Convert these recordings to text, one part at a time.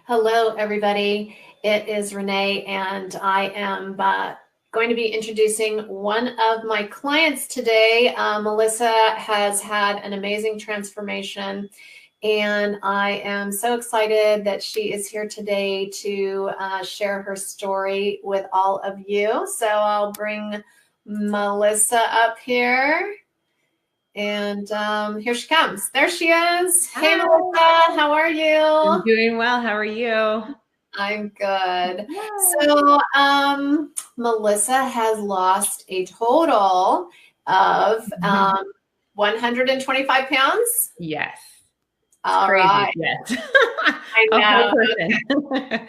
Hello, everybody. It is Renee, and I am going to be introducing one of my clients today. Melissa has had an amazing transformation, and I am so excited that she is here today to share her story with all of you. So I'll bring Melissa up here. And here she comes. There she is. Hey, Hi. Melissa, how are I'm you? doing well. How are you? I'm good. Yes. So, Melissa has lost a total of 125 pounds. Yes. It's All crazy. right. Yes. I A whole know. person.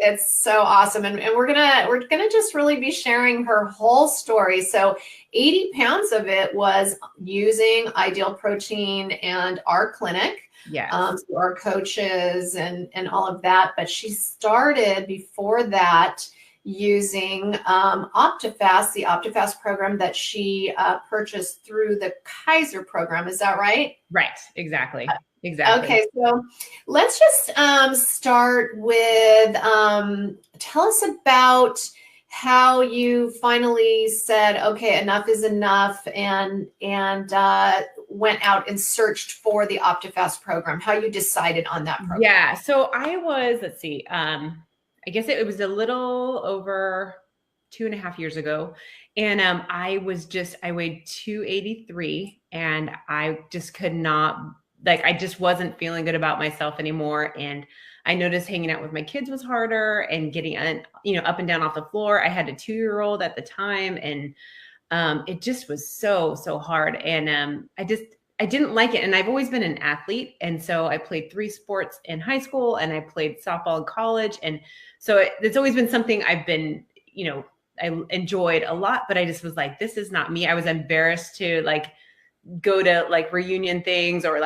It's so awesome. And we're gonna just really be sharing her whole story. So 80 pounds of it was using Ideal Protein and our clinic. Yes. So our coaches and all of that. But she started before that using OptiFast, the OptiFast program that she purchased through the Kaiser program. Is that right? Right. Exactly. Exactly. Okay, so let's just start with tell us about how you finally said, okay, enough is enough, and went out and searched for the OptiFast program. How you decided on that program? Yeah. So I was, let's see, I guess it was a little over 2.5 years ago. And I weighed 283 and I just could not, like, I just wasn't feeling good about myself anymore. And I noticed hanging out with my kids was harder and getting, up and down off the floor. I had a 2-year-old at the time, and it just was so hard. And I didn't like it. And I've always been an athlete. And so I played 3 sports in high school and I played softball in college. And so it's always been something I've been, I enjoyed a lot, but I just was like, this is not me. I was embarrassed to go to reunion things or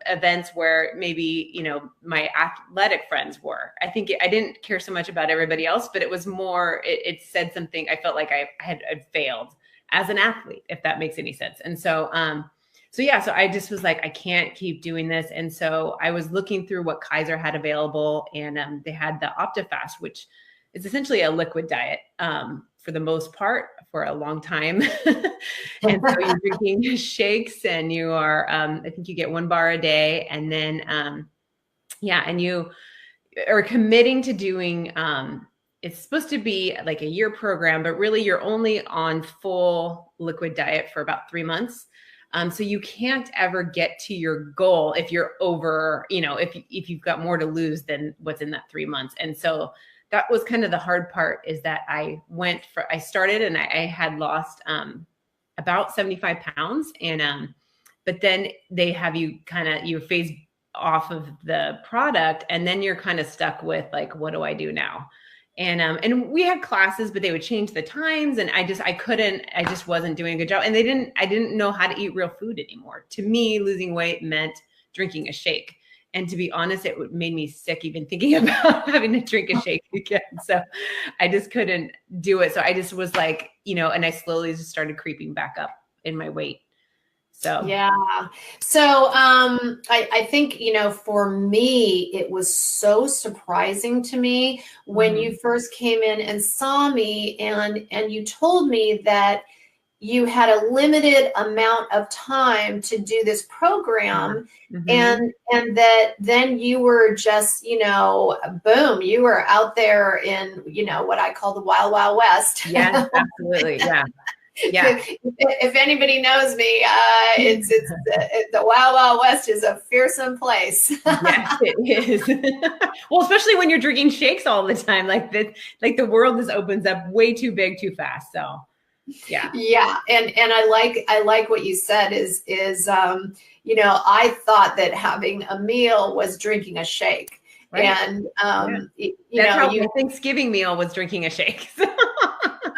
events where maybe, my athletic friends were. I think I didn't care so much about everybody else, but it was more, it said something. I felt like I had failed as an athlete, if that makes any sense. And so I just was like, I can't keep doing this. And so I was looking through what Kaiser had available, and they had the OptiFast, which is essentially a liquid diet for the most part for a long time. And so you're drinking shakes, and you are, I think you get 1 bar a day. And then, and you are committing to doing, it's supposed to be like a year program, but really you're only on full liquid diet for about 3 months. So you can't ever get to your goal if you're over, if you've got more to lose than what's in that 3 months. And so that was kind of the hard part, is that I started and I had lost about 75 pounds. And but then they have you phase off of the product, and then you're kind of stuck with like, what do I do now? And we had classes, but they would change the times, and I just wasn't doing a good job. And I didn't know how to eat real food anymore. To me, losing weight meant drinking a shake. And to be honest, it made me sick even thinking about having to drink a shake again. So I just couldn't do it. So I just was like, and I slowly just started creeping back up in my weight. So Yeah. So I think, for me, it was so surprising to me when you first came in and saw me, and you told me that you had a limited amount of time to do this program, and that then you were just, boom, you were out there in, what I call the wild, wild west. Yes, absolutely. Yeah. Yeah. If anybody knows me, it's the Wild Wild West is a fearsome place. Yes, it is. Well, especially when you're drinking shakes all the time, the world just opens up way too big, too fast. So, yeah. Yeah, and I like what you said is I thought that having a meal was drinking a shake, Right. and That's how my Thanksgiving meal was drinking a shake.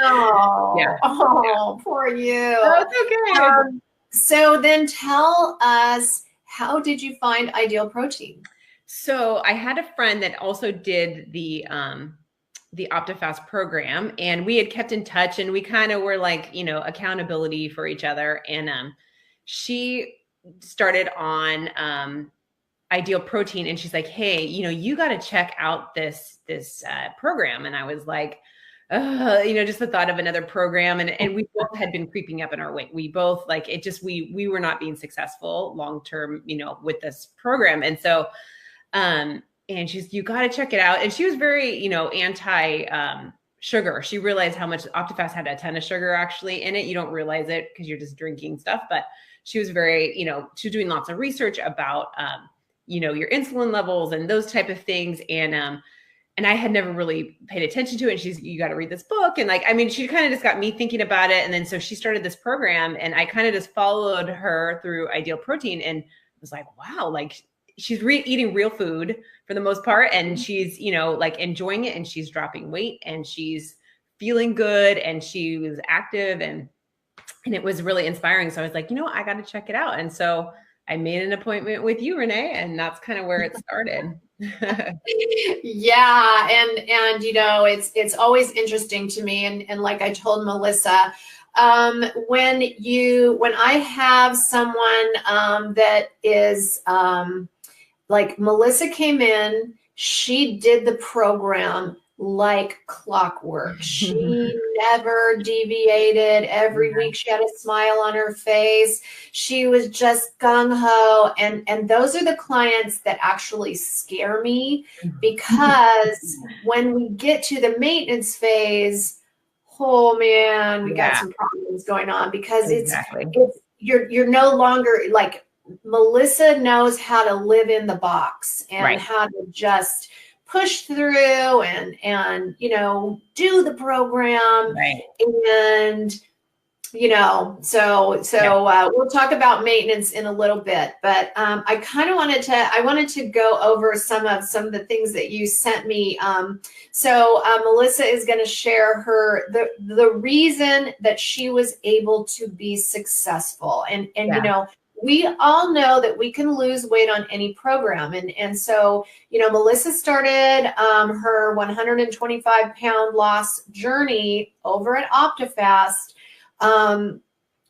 Oh, Yeah. Oh, poor you. Oh, it's okay. So then tell us, how did you find Ideal Protein? So I had a friend that also did the OptiFast program, and we had kept in touch, and we kind of were like, accountability for each other. And she started on Ideal Protein, and she's like, hey, you got to check out this program. And I was like, just the thought of another program, and we both had been creeping up in our weight. We both like it. Just we were not being successful long term, with this program. And so, and you got to check it out. And she was very, anti sugar. She realized how much Optifast had a ton of sugar actually in it. You don't realize it because you're just drinking stuff, but she was very, she was doing lots of research about, your insulin levels and those type of things. And I had never really paid attention to it. And you got to read this book. And she kind of just got me thinking about it. And then, so she started this program, and I kind of just followed her through Ideal Protein, and was like, wow, like she's eating real food for the most part. And she's, enjoying it, and she's dropping weight, and she's feeling good, and she was active, and it was really inspiring. So I was like, I got to check it out. And so I made an appointment with you, Renee, and that's kind of where it started. Yeah. And, it's always interesting to me. And like I told Melissa, when I have someone, that is, like Melissa came in, she did the program like clockwork. She never deviated. Every week she had a smile on her face. She was just gung-ho. And those are the clients that actually scare me, because when we get to the maintenance phase, oh man, we got some problems going on, because you're no longer like, Melissa knows how to live in the box and how to just push through and do the program. And we'll talk about maintenance in a little bit, but I kind of wanted to go over some of the things that you sent me. So Melissa is going to share the reason that she was able to be successpound we all know that we can lose weight on any program. And so, Melissa started her 125-pound loss journey over at Optifast.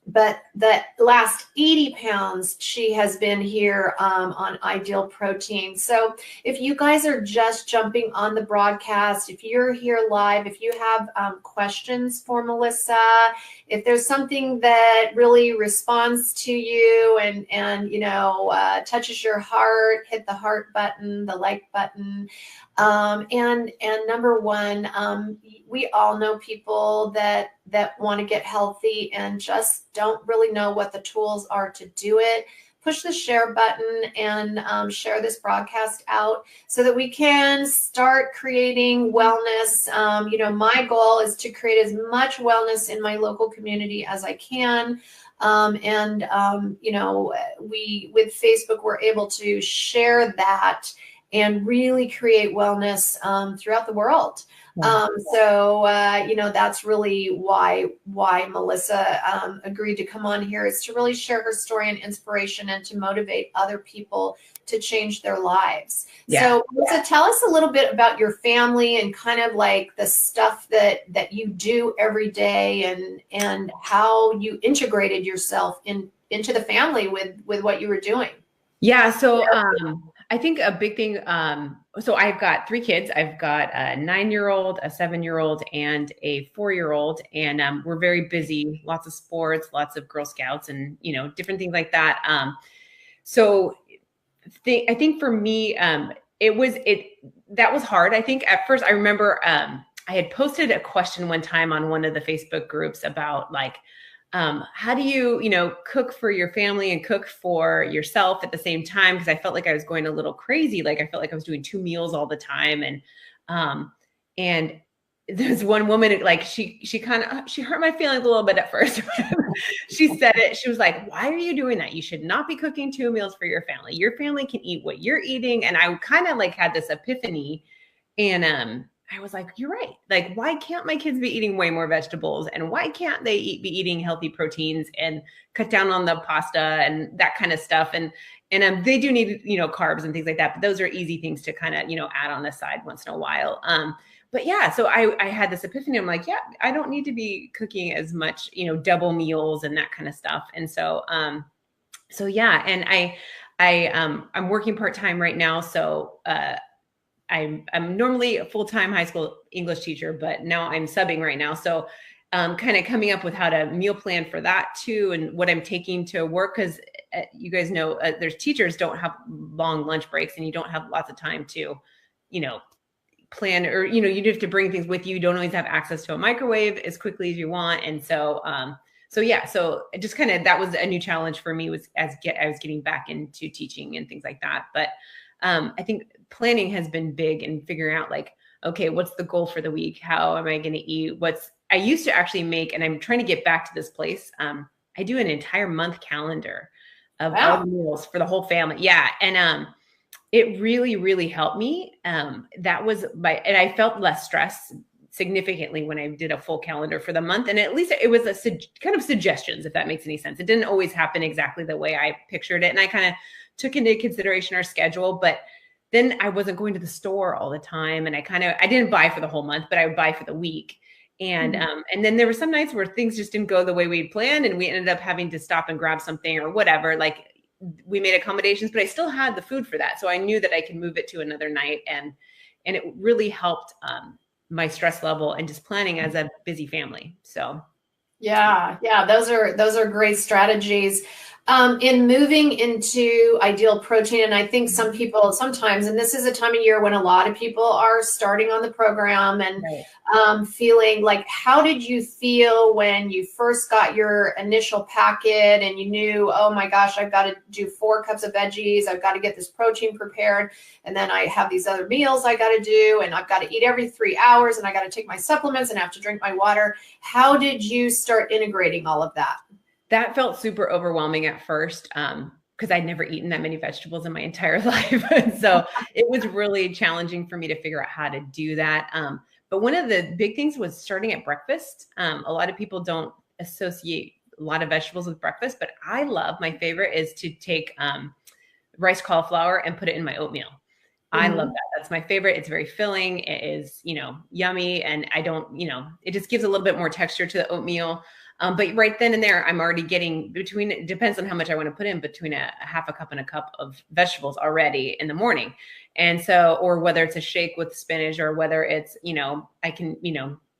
But the last 80 pounds, she has been here on Ideal Protein. So if you guys are just jumping on the broadcast, if you're here live, if you have questions for Melissa, if there's something that really responds to you and touches your heart, hit the heart button, the like button. And number one, we all know people that want to get healthy and just don't really know what the tools are to do it. Push the share button and share this broadcast out so that we can start creating wellness. My goal is to create as much wellness in my local community as I can. We with Facebook, we're able to share that and really create wellness throughout the world. That's really why Melissa agreed to come on here, is to really share her story and inspiration and to motivate other people to change their lives. So Melissa, tell us a little bit about your family and kind of like the stuff that you do every day and how you integrated yourself into the family with what you were doing. Yeah. So I think a big thing, so I've got 3 kids. I've got a 9-year-old, a 7-year-old, and a 4-year-old. And we're very busy, lots of sports, lots of Girl Scouts and, different things like that. I think for me, that was hard. I think at first I remember I had posted a question one time on one of the Facebook groups about like, how do you, cook for your family and cook for yourself at the same time? Because I felt like I was going a little crazy. Like I felt like I was doing 2 meals all the time. And there's one woman, like she hurt my feelings a little bit at first. She said it. She was like, why are you doing that? You should not be cooking 2 meals for your family. Your family can eat what you're eating. And I kind of like had this epiphany, and I was like, you're right. Like, why can't my kids be eating way more vegetables? And why can't they be eating healthy proteins and cut down on the pasta and that kind of stuff? And they do need, carbs and things like that. But those are easy things to kind of, add on the side once in a while. But yeah, so I had this epiphany. I'm like, yeah, I don't need to be cooking as much, double meals and that kind of stuff. And so, yeah. And I'm working part-time right now. So, I'm normally a full-time high school English teacher, but now I'm subbing right now. So kind of coming up with how to meal plan for that too, and what I'm taking to work. Cause you guys know, there's teachers don't have long lunch breaks, and you don't have lots of time to, you know, plan, or, you know, you have to bring things with you. You don't always have access to a microwave as quickly as you want. And so, so it just kind of, that was a new challenge for me, was I was getting back into teaching and things like that. But I think planning has been big, in figuring out like, okay, what's the goal for the week? How am I going to eat? I used to actually make, and I'm trying to get back to this place. I do an entire month calendar of all the meals for the whole family. Yeah. And it really, really helped me. And I felt less stress significantly when I did a full calendar for the month. And at least it was kind of suggestions, if that makes any sense. It didn't always happen exactly the way I pictured it. And I kind of took into consideration our schedule, but then I wasn't going to the store all the time. And I didn't buy for the whole month, but I would buy for the week. And, and then there were some nights where things just didn't go the way we'd planned, and we ended up having to stop and grab something or whatever. Like, we made accommodations, but I still had the food for that. So I knew that I could move it to another night. And it really helped, my stress level, and just planning as a busy family. So. Yeah. Those are great strategies. In moving into Ideal Protein, and I think some people sometimes, and this is a time of year when a lot of people are starting on the program and feeling like, how did you feel when you first got your initial packet and you knew, oh my gosh, I've got to do 4 cups of veggies, I've got to get this protein prepared, and then I have these other meals I got to do, and I've got to eat every 3 hours, and I got to take my supplements and have to drink my water. How did you start integrating all of that? That felt super overwhelming at first, because I'd never eaten that many vegetables in my entire life. And so it was really challenging for me to figure out how to do that. But one of the big things was starting at breakfast. A lot of people don't associate a lot of vegetables with breakfast, but my favorite is to take rice cauliflower and put it in my oatmeal. I love that. That's my favorite. It's very filling. It is, yummy. And it just gives a little bit more texture to the oatmeal. But right then and there, I'm already getting it depends on how much I want to put in, between a half a cup and a cup of vegetables already in the morning. And so, or whether it's a shake with spinach, or whether it's, I can,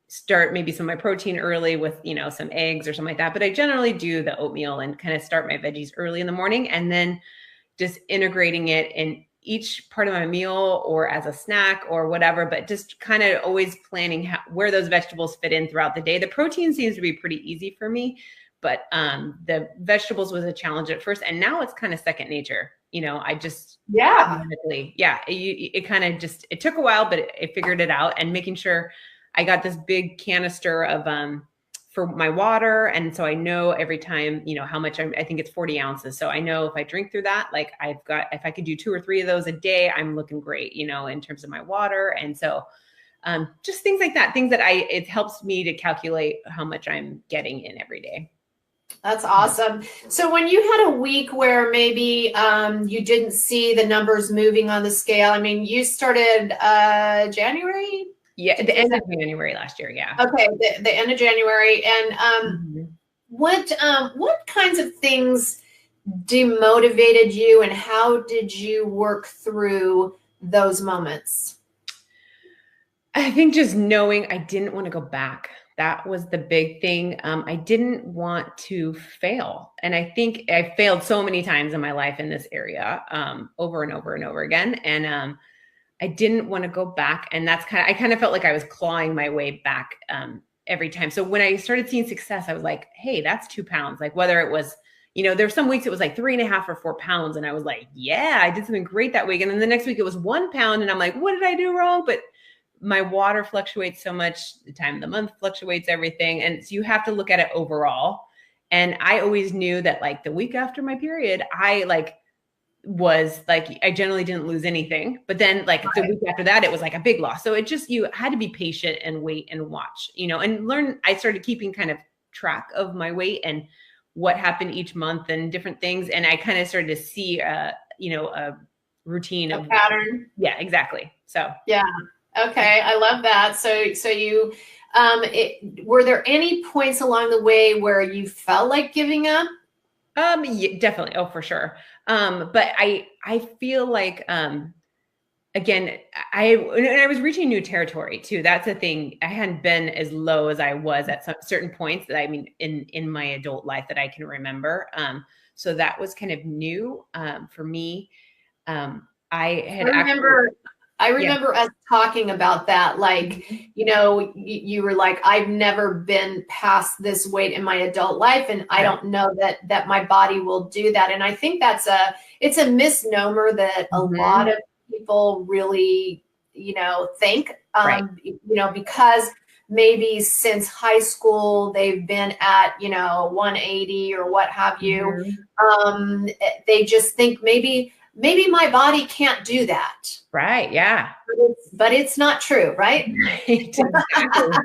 start maybe some of my protein early with, some eggs or something like that. But I generally do the oatmeal and kind of start my veggies early in the morning, and then just integrating it in each part of my meal or as a snack or whatever, but just kind of always planning where those vegetables fit in throughout the day. The protein seems to be pretty easy for me, but the vegetables was a challenge at first, and now it's kind of second nature. I just, it kind of just, it took a while, but I figured it out. And making sure I got this big canister of, for my water. And so I know every time, how much I think it's 40 ounces. So I know if I drink through that, like if I could do 2 or 3 of those a day, I'm looking great, in terms of my water. And so just things like that, it helps me to calculate how much I'm getting in every day. That's awesome. So when you had a week where maybe you didn't see the numbers moving on the scale, you started January? Yeah, the end of January last year. Yeah. Okay, the end of January. And what kinds of things demotivated you, and how did you work through those moments? I think just knowing I didn't want to go back. That was the big thing. I didn't want to fail. And I think I failed so many times in my life in this area, over and over and over again. And I didn't want to go back. And I kind of felt like I was clawing my way back every time. So when I started seeing success, I was like, hey, that's 2 pounds. Like, whether it was, there were some weeks it was like 3.5 or 4 pounds. And I was like, yeah, I did something great that week. And then the next week it was 1 pound. And I'm like, what did I do wrong? But my water fluctuates so much. The time of the month fluctuates everything. And so you have to look at it overall. And I always knew that, like, the week after my period, I generally didn't lose anything, but then the week after that, it was like a big loss. So you had to be patient and wait and watch, and learn. I started keeping kind of track of my weight and what happened each month and different things. And I kind of started to see, a routine, a pattern. Yeah, exactly. So, yeah. Okay. I love that. So you, were there any points along the way where you felt like giving up? Yeah, definitely. Oh, for sure. But I feel like again, I was reaching new territory too. That's the thing. I hadn't been as low as I was at some certain points that I mean in my adult life that I can remember. So that was kind of new for me. I I had actually, remember, I yeah. remember us talking about that. Like, Mhm. you were like, I've never been past this weight in my adult life, and I Right. don't know that my body will do that. And I think it's a misnomer that a lot Mhm. of people really, think, Right. because maybe since high school they've been at, 180 or what have you. Mhm. They just think maybe my body can't do that. Right. Yeah. But it's not true, right? Right. Exactly.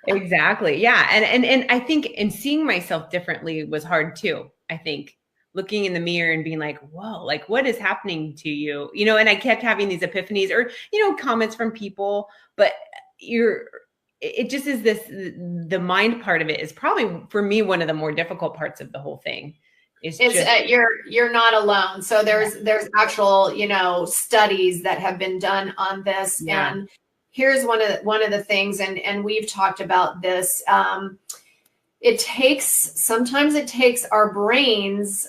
Exactly. Yeah. And I think and seeing myself differently was hard too. I think looking in the mirror and being like, whoa, like what is happening to you? And I kept having these epiphanies or, comments from people, but you're it just is this the mind part of it is probably for me one of the more difficult parts of the whole thing is It's just you're not alone. So yeah, there's actual, studies that have been done on this. yeah, And here's one of the things, and we've talked about this. Sometimes it takes our brains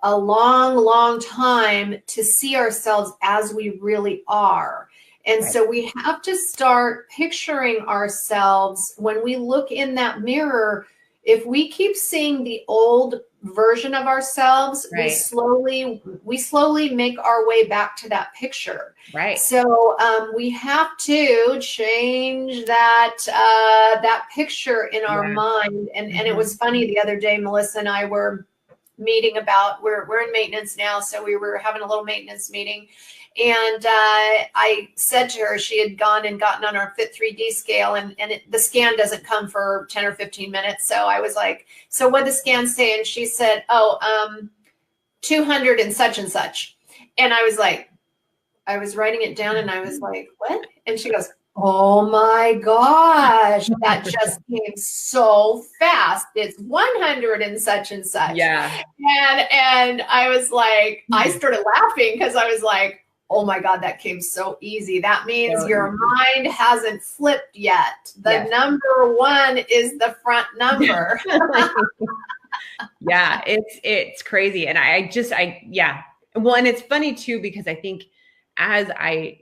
a long, long time to see ourselves as we really are. And right, so we have to start picturing ourselves when we look in that mirror. If we keep seeing the old version of ourselves, we right, slowly make our way back to that picture. right. So we have to change that picture in our Yeah. mind. And it Hmm. was funny the other day, Melissa and I were meeting about we're in maintenance now, so we were having a little maintenance meeting. And I said to her, she had gone and gotten on our Fit 3D scale, and the scan doesn't come for 10 or 15 minutes. So I was like, so what the scan say? And she said, oh, 200 and such and such. And I was like, I was writing it down and I was like, what? And she goes, oh my gosh, that just came so fast. It's 100 and such and such. Yeah. And I was like, I started laughing because I was like, oh my God, that came so easy. That means So your easy. mind hasn't flipped yet. The Yes. number one is the front number. Yeah, it's crazy. And yeah. Well, and it's funny too, because I think as I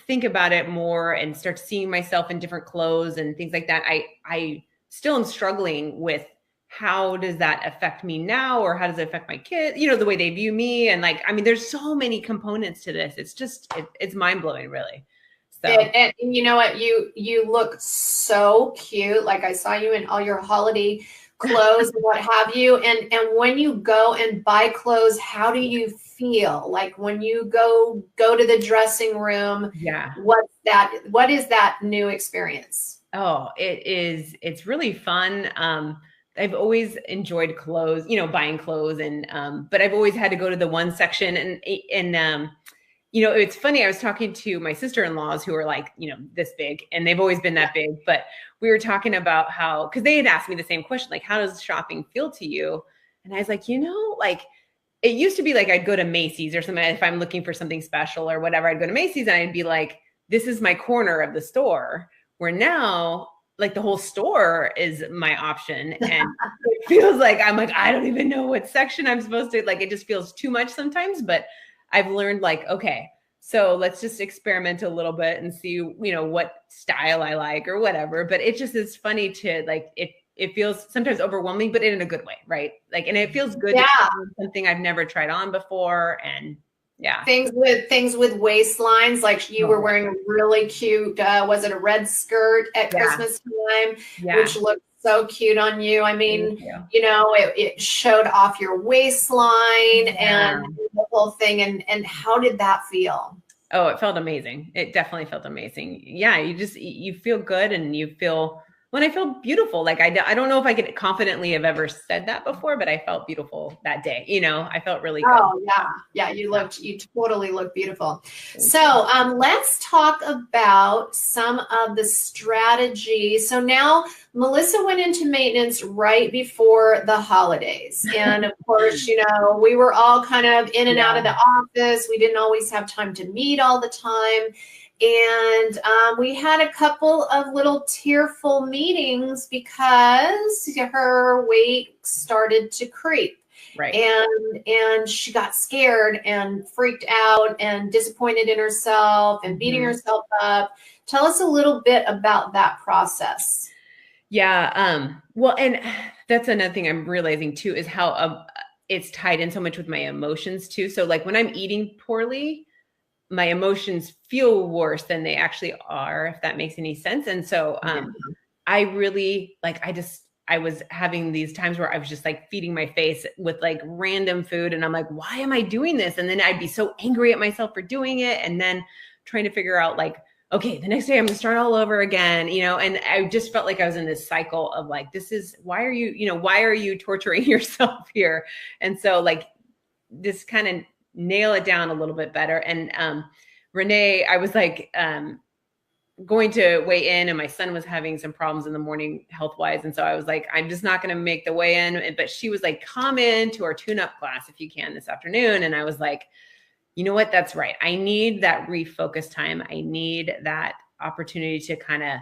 think about it more and start seeing myself in different clothes and things like that, I still am struggling with how does that affect me now, or how does it affect my kids, the way they view me. And like, I mean, there's so many components to this. It's just it's mind blowing, really. So And you know what? You look so cute. Like I saw you in all your holiday clothes and what have you. And when you go and buy clothes, how do you feel? Like when you go to the dressing room, yeah. what is that new experience? Oh, it's really fun. I've always enjoyed clothes, buying clothes and but I've always had to go to the one section and it's funny. I was talking to my sister-in-laws who are like, this big, and they've always been that big, but we were talking about how because they had asked me the same question, like, how does shopping feel to you? And I was like, like it used to be like I'd go to Macy's or something if I'm looking for something special or whatever. I'd go to Macy's and I'd be like, this is my corner of the store. Where now, like the whole store is my option, and it feels like I'm like I don't even know what section I'm supposed to like. It just feels too much sometimes. But I've learned like okay, so let's just experiment a little bit and see what style I like or whatever. But it just is funny to like it feels sometimes overwhelming, but in a good way, right? Like, and it feels good to Yeah. try something I've never tried on before. And yeah. Things with waistlines, like you were Oh, wearing a really cute, was it a red skirt at yeah. Christmas time, Yeah. which looked so cute on you. I Thank mean, you. it showed off your waistline Yeah. and the whole thing. And how did that feel? Oh, it felt amazing. It definitely felt amazing. Yeah. You feel good and you feel when I feel beautiful. Like I don't know if I could confidently have ever said that before, but I felt beautiful that day. You know, I felt really good. Oh yeah. Yeah. You totally look beautiful. So let's talk about some of the strategies. So now Melissa went into maintenance right before the holidays. And of course, you know, we were all kind of in and out of the office. We didn't always have time to meet all the time. And we had a couple of little tearful meetings because her weight started to creep. Right. And she got scared and freaked out and disappointed in herself and beating herself up. Tell us a little bit about that process. Yeah. Well, and that's another thing I'm realizing too, is how it's tied in so much with my emotions too. So like when I'm eating poorly, my emotions feel worse than they actually are, if that makes any sense. And so I really I was having these times where I was just like feeding my face with like random food. And I'm like, why am I doing this? And then I'd be so angry at myself for doing it. And then trying to figure out like, okay, the next day I'm gonna start all over again, you know? And I just felt like I was in this cycle of like, why are you torturing yourself here? And so like this kind of nail it down a little bit better. And Renee, I was like going to weigh in, and my son was having some problems in the morning health-wise. And so I was like, I'm just not going to make the weigh-in. But she was like, come in to our tune-up class if you can this afternoon. And I was like, you know what? That's right. I need that refocus time. I need that opportunity to kind of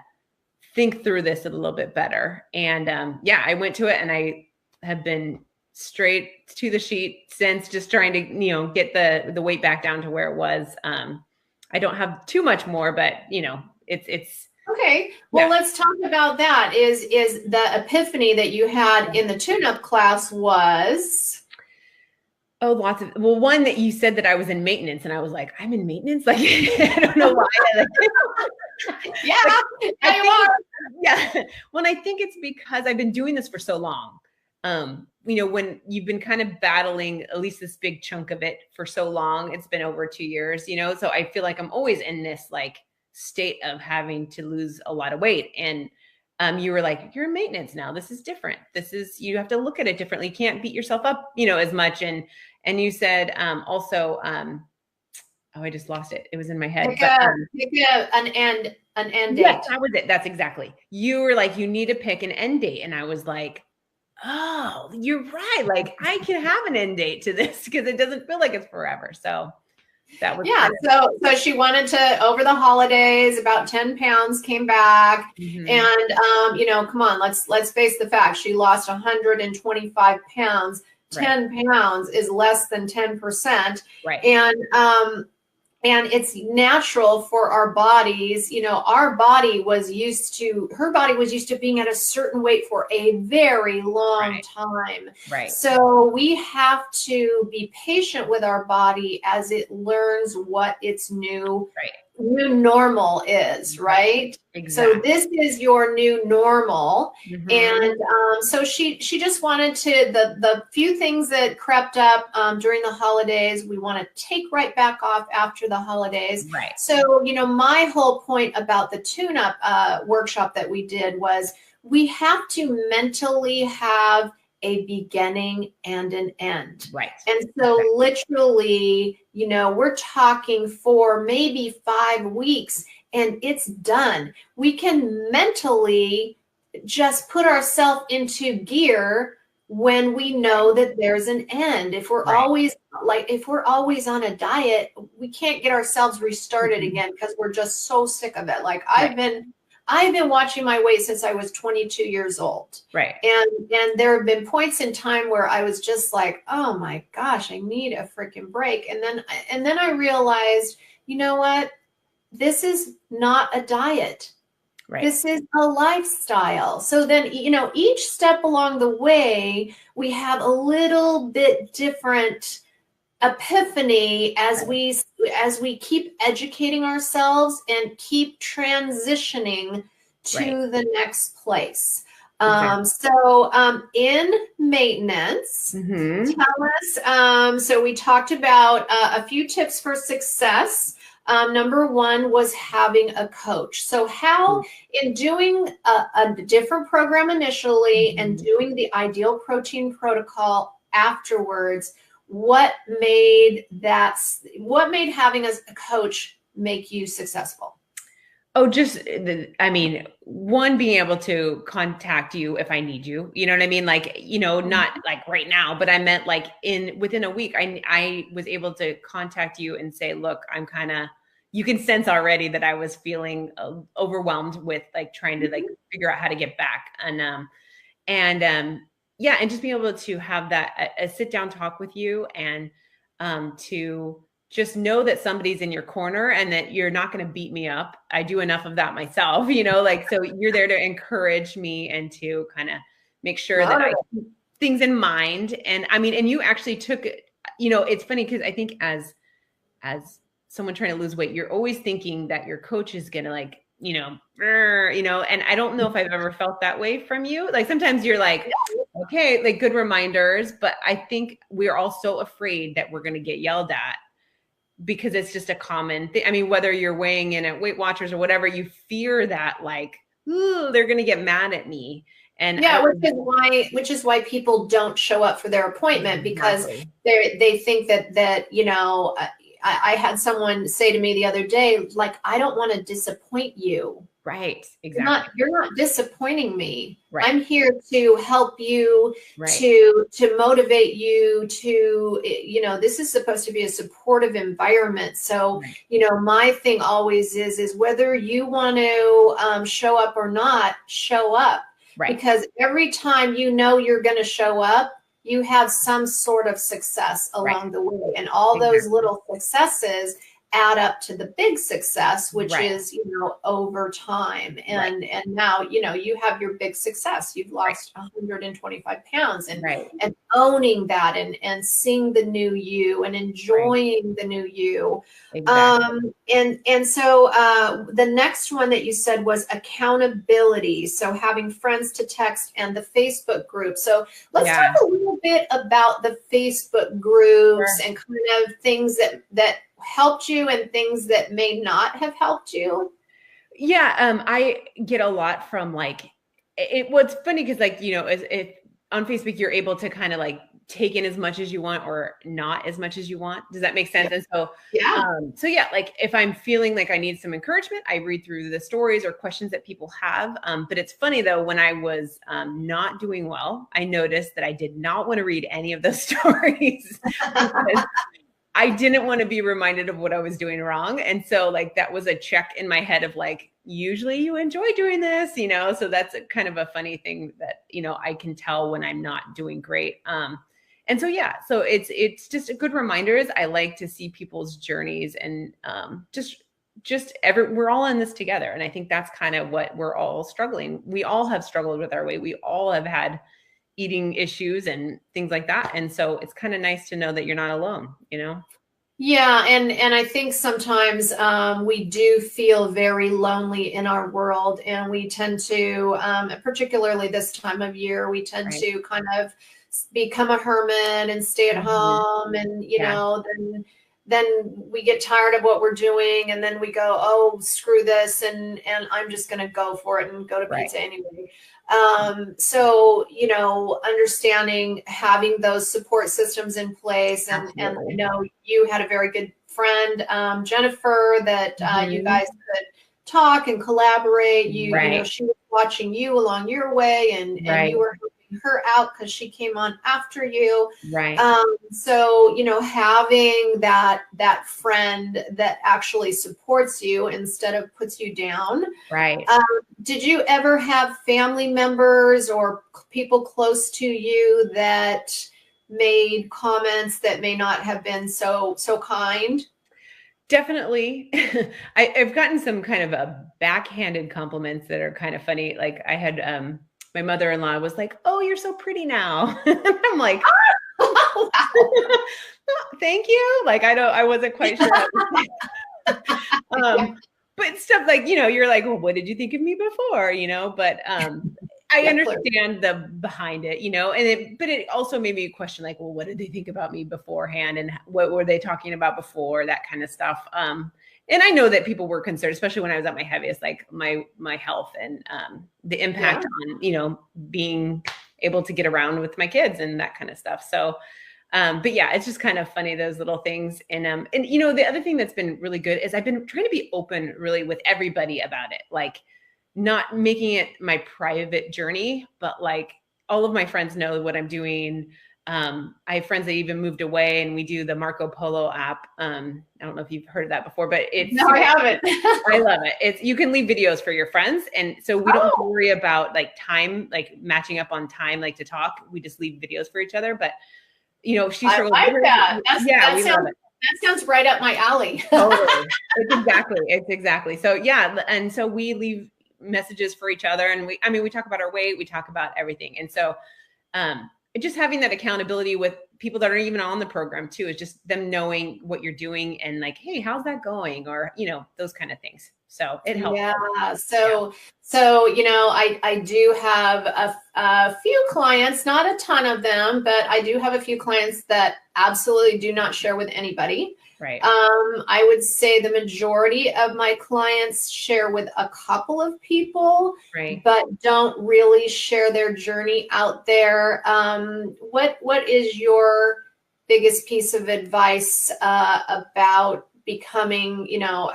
think through this a little bit better. And I went to it, and I have been straight to the sheet since, just trying to, you know, get the weight back down to where it was. I don't have too much more, but you know, it's okay. Well, let's talk about that. Is the epiphany that you had in the tune-up class was? Oh, one that you said that I was in maintenance, and I was like, I'm in maintenance? Like, I don't know why. Yeah, you are. Yeah. Well, I think it's because I've been doing this for so long. You know, when you've been kind of battling at least this big chunk of it for so long, it's been over 2 years, you know, so I feel like I'm always in this like state of having to lose a lot of weight. And you were like, you're in maintenance now. This is different. You have to look at it differently. You can't beat yourself up, you know, as much. And you said also, oh, I just lost it. It was in my head. An end date. Yes, that was it. That's exactly. You were like, you need to pick an end date. And I was like, oh, you're right. Like I can have an end date to this because it doesn't feel like it's forever. So that was so she wanted to, over the holidays, about 10 pounds came back. And you know, come on, let's face the fact. She lost 125 pounds. 10 pounds is less than 10%. Right. And it's natural for our bodies. You know, her body was used to being at a certain weight for a very long time. Right. So we have to be patient with our body as it learns what its new normal is, right? Exactly. So this is your new normal. And so she just wanted to, the few things that crept up during the holidays, we want to take right back off after the holidays. Right. So, you know, my whole point about the tune-up workshop that we did was we have to mentally have a beginning and an end. Right. And so literally, you know, we're talking for maybe 5 weeks and it's done. We can mentally just put ourselves into gear when we know that there's an end. If we're always on a diet, we can't get ourselves restarted again because we're just so sick of it. Like I've been watching my weight since I was 22 years old. Right. And there have been points in time where I was just like, oh my gosh, I need a freaking break. And then I realized, you know what? This is not a diet. Right. This is a lifestyle. So then, you know, each step along the way, we have a little bit different epiphany as we keep educating ourselves and keep transitioning to the next place. So in maintenance, tell us, so we talked about a few tips for success. Number one was having a coach. So how, in doing a different program initially and doing the Ideal Protein Protocol afterwards, what made having a coach make you successful? Oh, just, I mean, one, being able to contact you if I need you, you know what I mean? Like, you know, not like right now, but I meant like within a week, I was able to contact you and say, look, you can sense already that I was feeling overwhelmed with like trying to like figure out how to get back. Yeah, and just being able to have that a sit down talk with you, and to just know that somebody's in your corner and that you're not going to beat me up. I do enough of that myself, you know, like, so you're there to encourage me and to kind of make sure that I keep things in mind. And I mean, and you actually took, you know, it's funny because I think as someone trying to lose weight, you're always thinking that your coach is going to like, you know, and I don't know if I've ever felt that way from you. Like sometimes you're like, okay, like good reminders, but I think we're all so afraid that we're going to get yelled at because it's just a common thing. I mean, whether you're weighing in at Weight Watchers or whatever, you fear that like, ooh, they're going to get mad at me. And yeah, which is why people don't show up for their appointment, because they think that, you know, I had someone say to me the other day, like, I don't want to disappoint you. Right. Exactly. You're not disappointing me. Right. I'm here to help you, right. to motivate you, to, you know, this is supposed to be a supportive environment. So, right. you know, my thing always is whether you want to show up or not, show up. Right. Because every time you know you're going to show up, you have some sort of success along right. the way. And all those little successes add up to the big success, which right. is, you know, over time. And right. and now, you know, you have your big success. You've lost right. 125 pounds, and right. and owning that, and seeing the new you and enjoying right. the new you. Exactly. And so the next one that you said was accountability. So having friends to text and the Facebook group. So let's talk a little bit about the Facebook groups and kind of things that helped you and things that may not have helped you. Yeah, I get a lot from like what's funny because, like, you know, if on Facebook you're able to kind of like take in as much as you want or not as much as you want. Does that make sense? Yeah. And so like if I'm feeling like I need some encouragement, I read through the stories or questions that people have. But it's funny though, when I was not doing well, I noticed that I did not want to read any of those stories. I didn't want to be reminded of what I was doing wrong. And so like, that was a check in my head of like, usually you enjoy doing this, you know? So that's kind of a funny thing that, you know, I can tell when I'm not doing great. And so, yeah, so it's just a good reminders. I like to see people's journeys and we're all in this together. And I think that's kind of what we're all struggling. We all have struggled with our weight. We all have had eating issues and things like that. And so it's kind of nice to know that you're not alone, you know? Yeah. And I think sometimes we do feel very lonely in our world, and we tend to, particularly this time of year, we tend right. to kind of become a hermit and stay at home. And, you know, then we get tired of what we're doing, and then we go, oh, screw this. And I'm just going to go for it and go to pizza anyway. So, you know, understanding, having those support systems in place, and I know you had a very good friend, Jennifer, that you guys could talk and collaborate. You know, she was watching you along your way, and you were helping her out because she came on after you. Right. So, you know, having that friend that actually supports you instead of puts you down. Right. Did you ever have family members or people close to you that made comments that may not have been so kind? Definitely. I've gotten some kind of a backhanded compliments that are kind of funny. Like I had, my mother-in-law was like, "Oh, you're so pretty now." I'm like, "Oh, thank you." Like, I wasn't quite sure. But stuff like, you know, you're like, "Well, what did you think of me before?" You know, but I understand the behind it, you know, but it also made me question like, well, what did they think about me beforehand, and what were they talking about before, that kind of stuff. and I know that people were concerned, especially when I was at my heaviest, like my health and the impact on, you know, being able to get around with my kids and that kind of stuff. So, but yeah, it's just kind of funny, those little things. And you know, the other thing that's been really good is I've been trying to be open really with everybody about it, like not making it my private journey, but like all of my friends know what I'm doing. I have friends that even moved away, and we do the Marco Polo app. I don't know if you've heard of that before, but it's no, I haven't. I love it. It's, you can leave videos for your friends, and so we don't have to worry about like time, like matching up on time, like to talk. We just leave videos for each other. But you know, she's I like that. We love it. That sounds right up my alley. Totally. It's exactly. So yeah, and so we leave messages for each other, and we talk about our weight, we talk about everything, and so just having that accountability with people that are even on the program too, is just them knowing what you're doing and like, hey, how's that going, or you know, those kind of things. So it helps. Yeah. So you know, I do have a few clients, not a ton of them, but I do have a few clients that absolutely do not share with anybody. Right. I would say the majority of my clients share with a couple of people, right, but don't really share their journey out there. What is your biggest piece of advice about becoming, you know,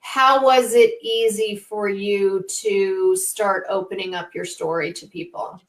how was it easy for you to start opening up your story to people?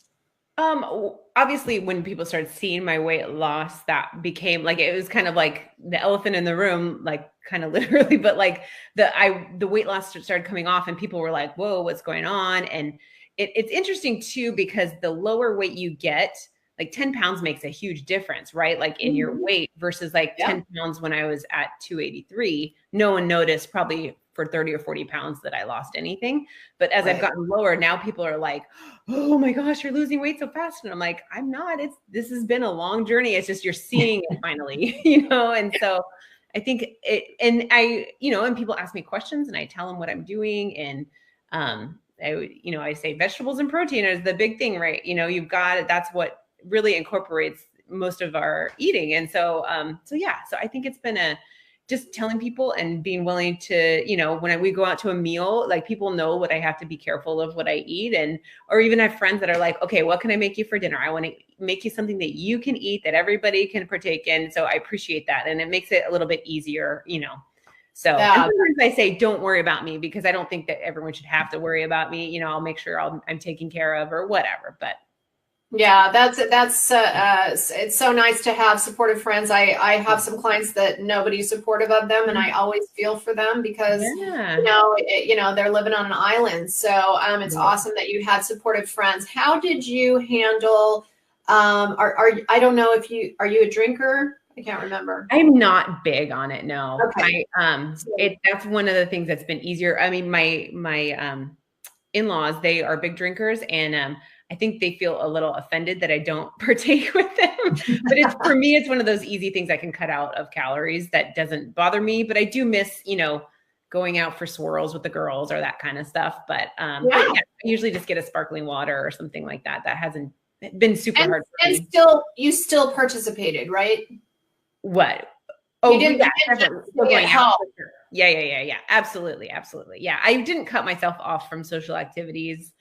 Obviously when people started seeing my weight loss, that became like, it was kind of like the elephant in the room, like kind of literally, but like the weight loss started coming off, and people were like, whoa, what's going on? And it's interesting too, because the lower weight you get, like 10 pounds makes a huge difference, right? Like in your weight versus like 10 pounds when I was at 283, no one noticed probably for 30 or 40 pounds that I lost anything. But as I've gotten lower, now people are like, oh my gosh, you're losing weight so fast. And I'm like, I'm not, this has been a long journey. It's just, you're seeing it finally, you know? And so I think you know, and people ask me questions and I tell them what I'm doing. And, I say vegetables and protein is the big thing, right? You know, you've got it. That's what really incorporates most of our eating. And so, so I think it's been just telling people and being willing to, you know, when we go out to a meal, like people know what I have to be careful of what I eat. And, or even I have friends that are like, okay, what can I make you for dinner? I want to make you something that you can eat, that everybody can partake in. So I appreciate that. And it makes it a little bit easier, you know? So sometimes I say, don't worry about me, because I don't think that everyone should have to worry about me. You know, I'll make sure I'm taken care of or whatever, but yeah, that's it's so nice to have supportive friends. I have some clients that nobody's supportive of them, and I always feel for them because you know they're living on an island. So it's awesome that you had supportive friends. How did you handle? I don't know if are you a drinker? I can't remember. I'm not big on it. No, okay. That's one of the things that's been easier. I mean, my in-laws, they are big drinkers, and I think they feel a little offended that I don't partake with them. But for me, it's one of those easy things I can cut out of calories that doesn't bother me. But I do miss, you know, going out for swirls with the girls or that kind of stuff. But I usually just get a sparkling water or something like that. That hasn't been super hard for me. And you still participated, right? What? Oh, you didn't help. Yeah. Absolutely. Yeah. I didn't cut myself off from social activities.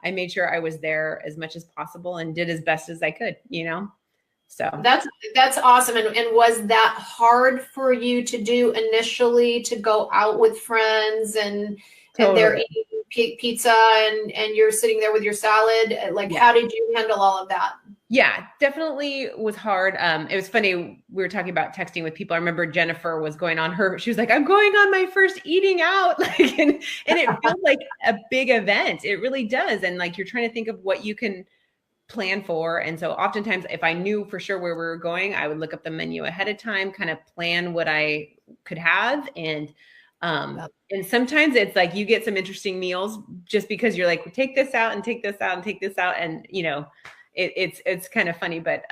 I made sure I was there as much as possible and did as best as I could, you know? So that's awesome. And was that hard for you to do initially, to go out with friends and they're eating pizza and you're sitting there with your salad? Like, how did you handle all of that? Yeah, definitely was hard. It was funny. We were talking about texting with people. I remember Jennifer was going on she was like, I'm going on my first eating out. Like, and it feels like a big event. It really does. And like, you're trying to think of what you can plan for. And so oftentimes if I knew for sure where we were going, I would look up the menu ahead of time, kind of plan what I could have. And sometimes it's like, you get some interesting meals just because you're like, take this out and take this out and take this out. And, you know, it's kind of funny, but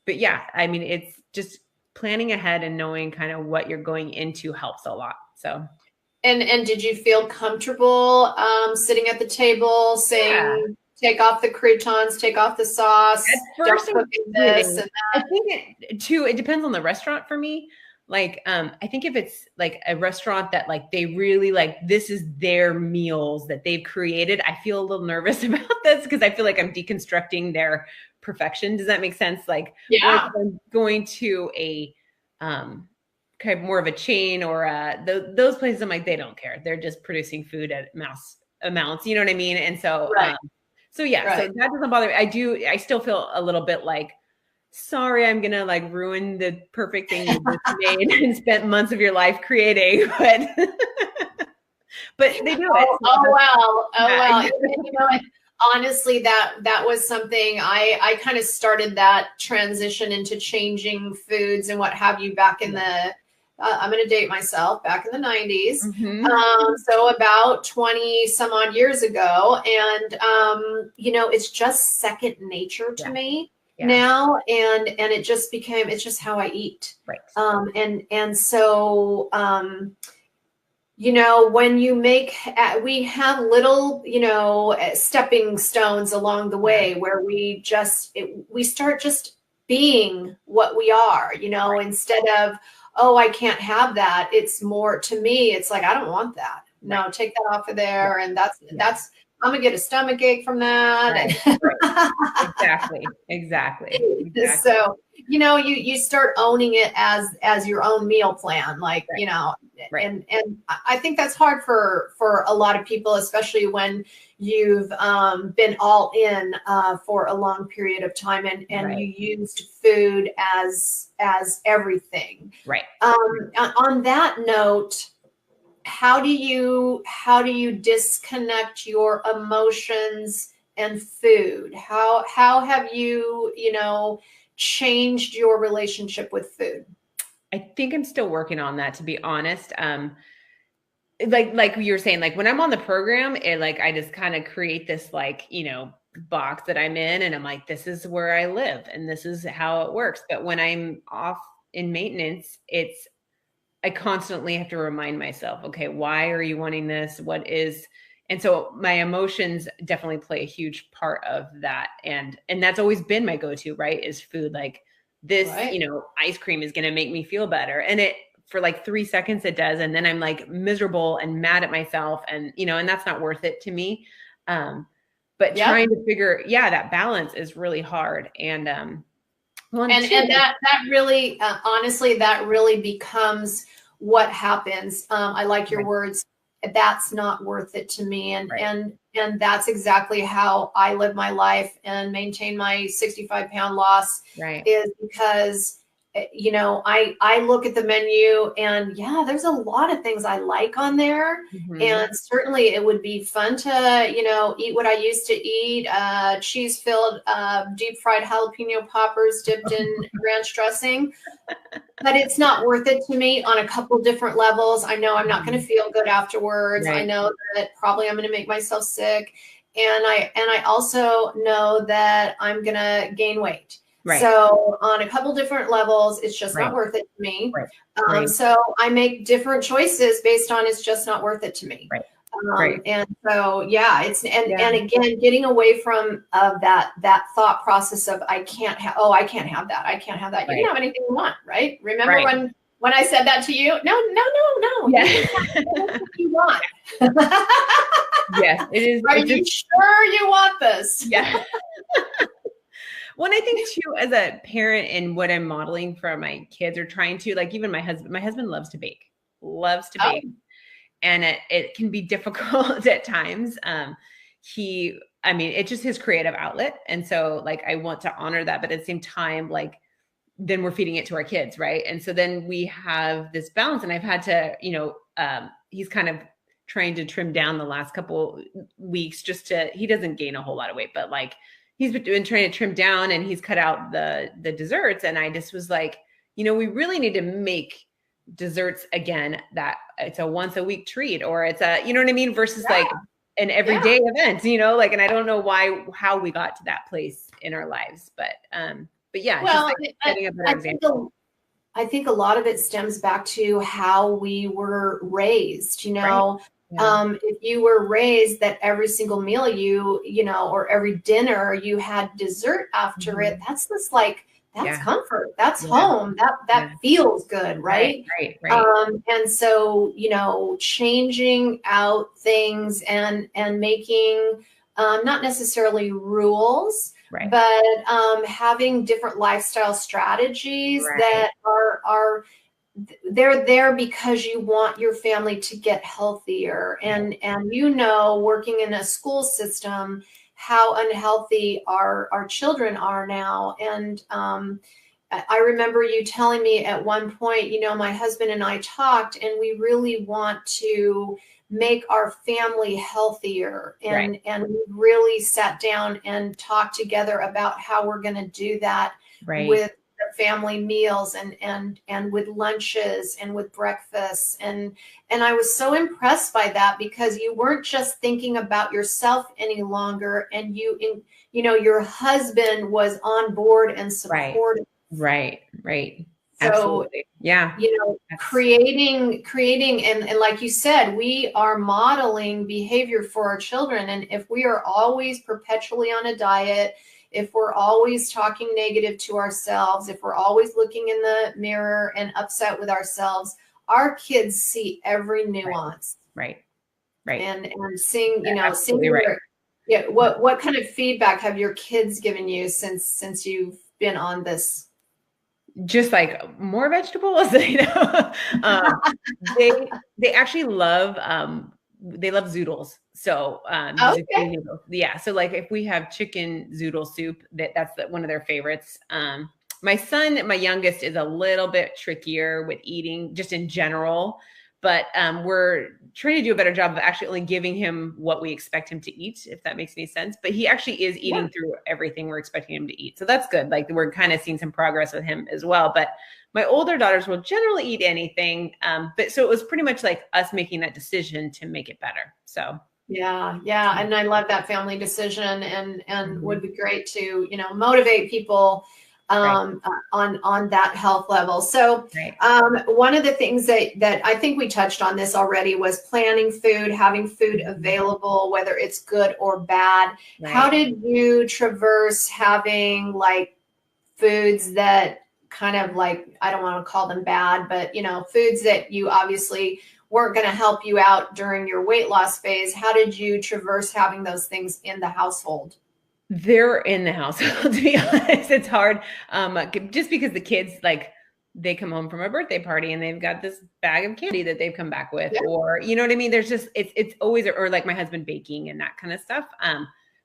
yeah, I mean, it's just planning ahead and knowing kind of what you're going into helps a lot. So, and did you feel comfortable sitting at the table saying, take off the croutons, take off the sauce, don't cook this and that? I think it depends on the restaurant for me. like, I think if it's like a restaurant that like they really like, this is their meals that they've created, I feel a little nervous about this because I feel like I'm deconstructing their perfection. Does that make sense? Like, whereas Yeah. if I'm going to a kind of more of a chain or those places, I'm like, they don't care. They're just producing food at mass amounts. You know what I mean? And so, Right. so yeah, so Right. that doesn't bother me. I still feel a little bit like, sorry, I'm gonna like ruin the perfect thing you just made and spent months of your life creating, but they do it. Oh, So oh wow. Oh yeah. wow. And you know what? Honestly, that was something I kind of started that transition into changing foods and what have you back in the I'm going to date myself back in the 90s. Mm-hmm. So about 20 some odd years ago. And, you know, it's just second nature to Yeah. me Yeah. now. And it just became, it's just how I eat. Right. And so, you know, when you make, we have little, you know, stepping stones along the way where we just, we start just being what we are, you know, Right. instead of, oh, I can't have that. It's more, to me, it's like, I don't want that. No, Right. take that off of there. Yeah. And that's, I'm gonna get a stomach ache from that. Right. Right. Exactly. So, you know, you start owning it as your own meal plan, like, Right. you know, Right. and I think that's hard for a lot of people, especially when you've been all in for a long period of time and Right. you used food as everything. Right. On that note, how do you disconnect your emotions and food? How have you, you know, changed your relationship with food? I think I'm still working on that, to be honest. Like you were saying, like when I'm on the program, it like I just kind of create this like, you know, box that I'm in, and I'm like, this is where I live and this is how it works. But when I'm off in maintenance, I constantly have to remind myself, okay, why are you wanting this? What is, and so my emotions definitely play a huge part of that. And that's always been my go-to, right? Is food. Like this, Right. you know, ice cream is going to make me feel better. And it, for like 3 seconds it does. And then I'm like miserable and mad at myself. And, you know, and that's not worth it to me. But Yep. trying to figure, that balance is really hard. And, And that really, honestly, that really becomes what happens. I like your words. That's not worth it to me. And that's exactly how I live my life and maintain my 65-pound loss. Right. Is because, you know, I look at the menu and yeah, there's a lot of things I like on there. Mm-hmm. And certainly it would be fun to, you know, eat what I used to eat, cheese filled, deep fried jalapeno poppers dipped in ranch dressing, but it's not worth it to me on a couple different levels. I know I'm not going to feel good afterwards. Right. I know that probably I'm going to make myself sick. And I also know that I'm going to gain weight. Right. So on a couple different levels, it's just Right. not worth it to me. Right. So I make different choices based on it's just not worth it to me. Right. And so, yeah, it's, and again, getting away from that thought process of I can't have that. I can't have that. You can have anything you want, right? Remember when I said that to you? No. Yeah. You can have what you want. Yes, it is. Are you sure you want this? Yeah. Well, I think too, as a parent and what I'm modeling for my kids, or trying to, like, even my husband loves to bake, and it can be difficult at times. It's just his creative outlet. And so like, I want to honor that, but at the same time, like, then we're feeding it to our kids. Right. And so then we have this balance, and I've had to, you know, he's kind of trying to trim down the last couple weeks he doesn't gain a whole lot of weight, but like, he's been trying to trim down, and he's cut out the desserts. And I just was like, you know, we really need to make desserts again, that it's a once a week treat, or it's a, you know what I mean? Versus like an everyday event, you know, like, and I don't know how we got to that place in our lives, but yeah. Well, just like setting a better example. I think a lot of it stems back to how we were raised, you know. If you were raised that every single meal you know, or every dinner you had dessert after it, that's that's Yeah. comfort. That's Yeah. home. That Yeah. feels good, right? Right. And so, changing out things and making not necessarily rules, Right. but having different lifestyle strategies Right. that are they're there because you want your family to get healthier. And working in a school system, how unhealthy our children are now. And I remember you telling me at one point, my husband and I talked, and we really want to make our family healthier. Right. And we really sat down and talked together about how we're going to do that Right. with the family meals and with lunches and with breakfasts. And I was so impressed by that, because you weren't just thinking about yourself any longer, and your husband was on board and Right. supportive. Right. So, Absolutely. Yeah. That's creating, and like you said, we are modeling behavior for our children. And if we are always perpetually on a diet, if we're always talking negative to ourselves, if we're always looking in the mirror and upset with ourselves, our kids see every nuance. right. And seeing, seeing Absolutely right. what kind of feedback have your kids given you since you've been on this? Just like more vegetables, um, they actually love they love zoodles. So Okay. zucchini noodles. Yeah. So like if we have chicken zoodle soup, that's one of their favorites. My son, my youngest, is a little bit trickier with eating just in general, but we're trying to do a better job of actually only giving him what we expect him to eat, if that makes any sense. But he actually is eating through everything we're expecting him to eat. So that's good. Like we're kind of seeing some progress with him as well. But my older daughters will generally eat anything. But so it was pretty much like us making that decision to make it better. So yeah. And I love that family decision, and would be great to, motivate people on that health level. So one of the things that I think we touched on this already was planning food, having food available, whether it's good or bad. How did you traverse having like foods that kind of like, I don't want to call them bad, but foods that you obviously weren't going to help you out during your weight loss phase? How did you traverse having those things in the household? They're in the household, to be honest. It's hard. Just because the kids, like, they come home from a birthday party and they've got this bag of candy that they've come back with, or you know what I mean? There's just it's always, or like my husband baking and that kind of stuff.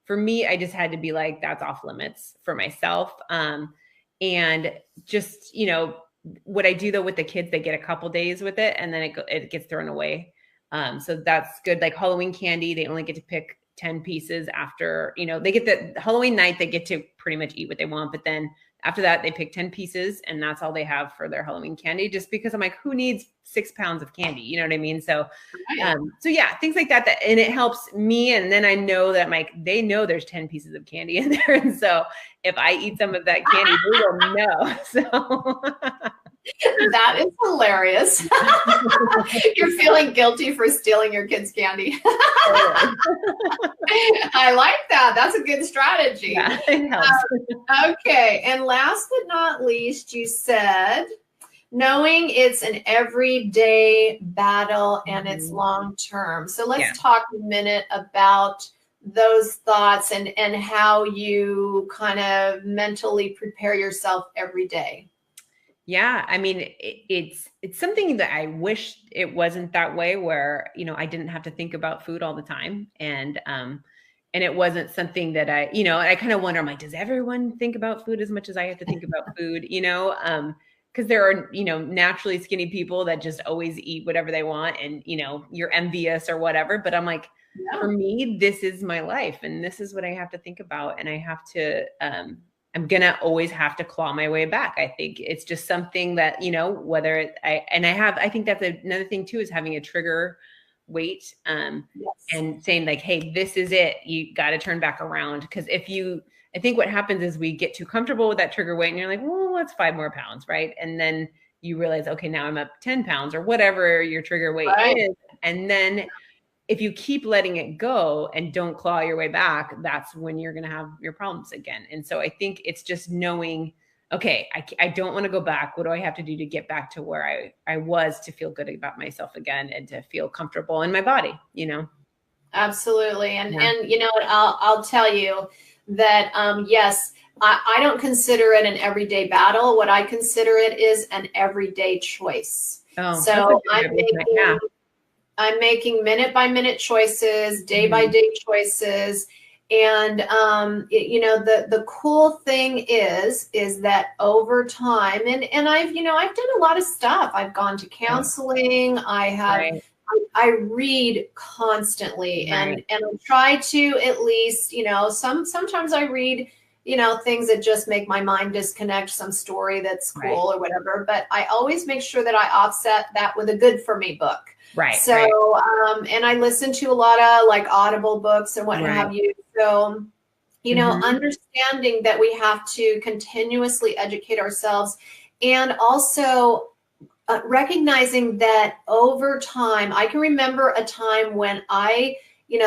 For me, I just had to be like, that's off limits for myself. And just, what I do though with the kids, they get a couple days with it and then it gets thrown away. So that's good. Like Halloween candy, they only get to pick 10 pieces after, they get the Halloween night, they get to pretty much eat what they want. But then after that, they pick 10 pieces and that's all they have for their Halloween candy, just because I'm like, who needs 6 pounds of candy? You know what I mean? So, so yeah, things like that, and it helps me. And then I know that they know there's 10 pieces of candy in there. And so if I eat some of that candy, they will know. So that is hilarious. You're feeling guilty for stealing your kids' candy. I like that. That's a good strategy. Yeah, it helps. Okay. And last but not least, you said knowing it's an everyday battle and it's long term. So let's talk a minute about those thoughts and how you kind of mentally prepare yourself every day. Yeah, I mean, it's something that I wish it wasn't that way, where I didn't have to think about food all the time, and it wasn't something that I kind of wonder, I'm like, does everyone think about food as much as I have to think about food? Because there are naturally skinny people that just always eat whatever they want, and you're envious or whatever. But I'm like, for me, this is my life, and this is what I have to think about, and I have to. I'm going to always have to claw my way back. I think it's just something that, whether I think that's another thing too, is having a trigger weight and saying like, hey, this is it. You got to turn back around. Because I think what happens is we get too comfortable with that trigger weight and you're like, well, what's 5 more pounds, right? And then you realize, okay, now I'm up 10 pounds or whatever your trigger weight is. And then if you keep letting it go and don't claw your way back, that's when you're going to have your problems again. And so I think it's just knowing okay, I don't want to go back. What do I have to do to get back to where I was to feel good about myself again and to feel comfortable in my body, you know? Absolutely. Yeah. And you know what, I'll tell you that, yes, I don't consider it an everyday battle. What I consider it is an everyday choice. Oh, that's a So good way of looking at it. Yeah. I'm making minute by minute choices, day by Mhm. day choices. And you know, the cool thing is that over time, and I've done a lot of stuff. I've gone to Right. counseling. Right. I read constantly, Right. and I try to at least, sometimes I read, things that just make my mind disconnect, some story that's Right. cool or whatever. But I always make sure that I offset that with a good for me book. Right. So, Right. and I listen to a lot of like Audible books and what Right. have you. So, Mhm. understanding that we have to continuously educate ourselves, and also recognizing that over time, I can remember a time when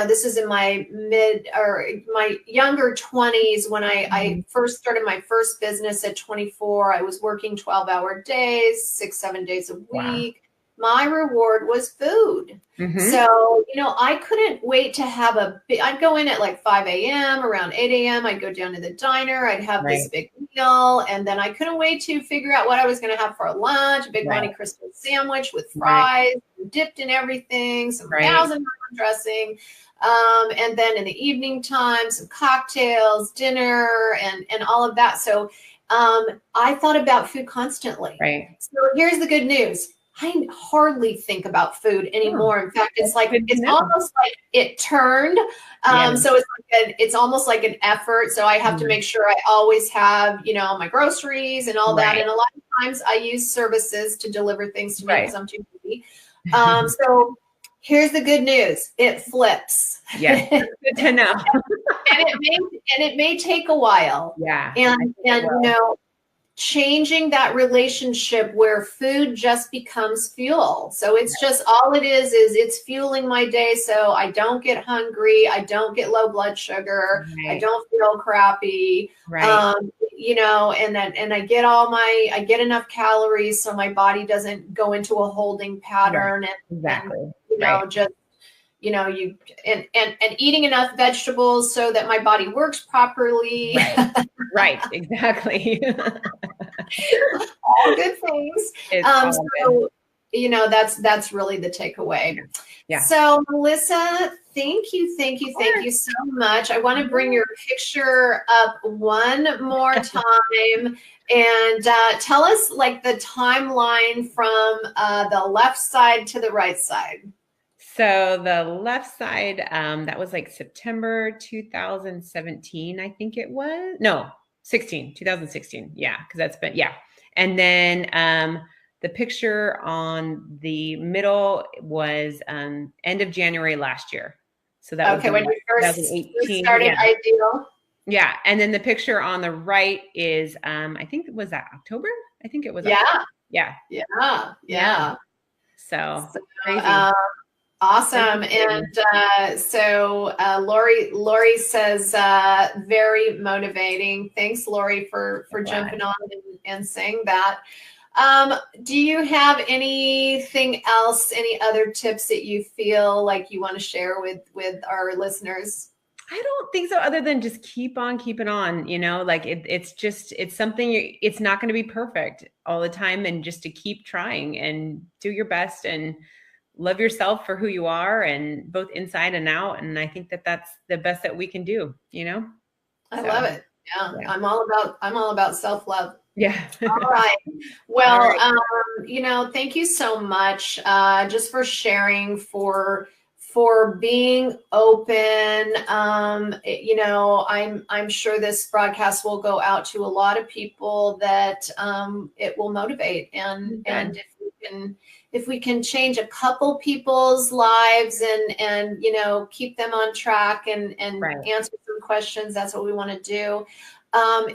this is in my mid or my younger 20s when I Mhm. first started my first business at 24. I was working 12-hour days, 6, 7 days a Wow. week. My reward was food. Mhm. So, I couldn't wait to have I'd go in at like 5 a.m., around 8 a.m. I'd go down to the diner, I'd have this Right. big meal, and then I couldn't wait to figure out what I was going to have for lunch, a big Right. Monte Cristo sandwich with Right. fries, dipped in everything, some Right. thousand pound dressing. And then in the evening time, some cocktails, dinner, and all of that. So I thought about food constantly. Right. So here's the good news. I hardly think about food Oh, anymore. In fact, that's good to it's know. almost like it turned. Yeah. So it's almost like an effort. So I have to Mhm. make sure I always have, my groceries and all that. Right. And a lot of times I use services to deliver things to me Right. because I'm too busy. So here's the good news. It flips. Yes. That's good to know. It may take a while. Yeah. I And think it will. changing that relationship where food just becomes fuel. So it's just all it is it's fueling my day so I don't get hungry, I don't get low blood sugar, I Right. don't feel crappy. Right. And I get enough calories so my body doesn't go into a holding Right. pattern, and Exactly. Right. just you and eating enough vegetables so that my body works properly. Right. Right. Exactly. All good things. It's all good. So that's really the takeaway. Yeah. So Melissa, Of thank course. you so much. I want to bring your picture up one more time and tell us like the timeline from the left side to the right side. So the left side, that was like September 2017, I think it was. No, 2016. Yeah, because that's been, yeah. And then the picture on the middle was end of January last year. So that Okay, would when be you first 2018. started Yeah. Ideal. Yeah. And then the picture on the right is, I think, was that October? I think it was Yeah, October. Yeah. yeah, Yeah. yeah. So So, crazy. awesome. Crazy, crazy. And Lori says, very motivating. Thanks, Lori, for Glad. jumping on and saying that. Do you have anything else, any other tips that you feel like you want to share with our listeners? I don't think so, other than just keep on keeping on, like it's something it's not going to be perfect all the time. And just to keep trying and do your best and love yourself for who you are and both inside and out. And I think that that's the best that we can do. I So, love it. Yeah, yeah. I'm all about self-love. Yeah. All right. All Well, right. thank you so much, just for sharing, for being open. I'm sure this broadcast will go out to a lot of people that it will motivate, and Good. if we can change a couple people's lives and keep them on track and Right. answer some questions, that's what we want to do.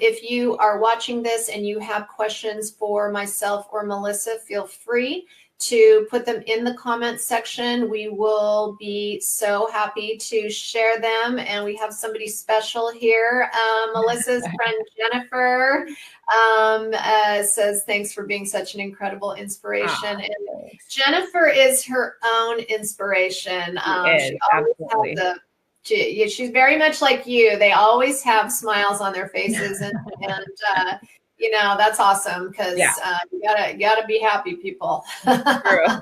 If you are watching this and you have questions for myself or Melissa, feel free to put them in the comments section. We will be so happy to share them. And we have somebody special here. Melissa's friend Jennifer says, thanks for being such an incredible inspiration. And Jennifer is her own inspiration. She always has she's very much like you. They always have smiles on their faces, and you know, that's awesome because you gotta be happy, people. All right,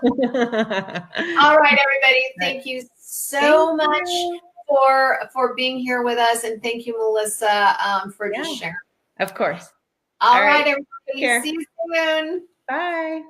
everybody. Thank you so much for being here with us, and thank you, Melissa, for just sharing. Of course. All right, everybody. See you soon. Bye.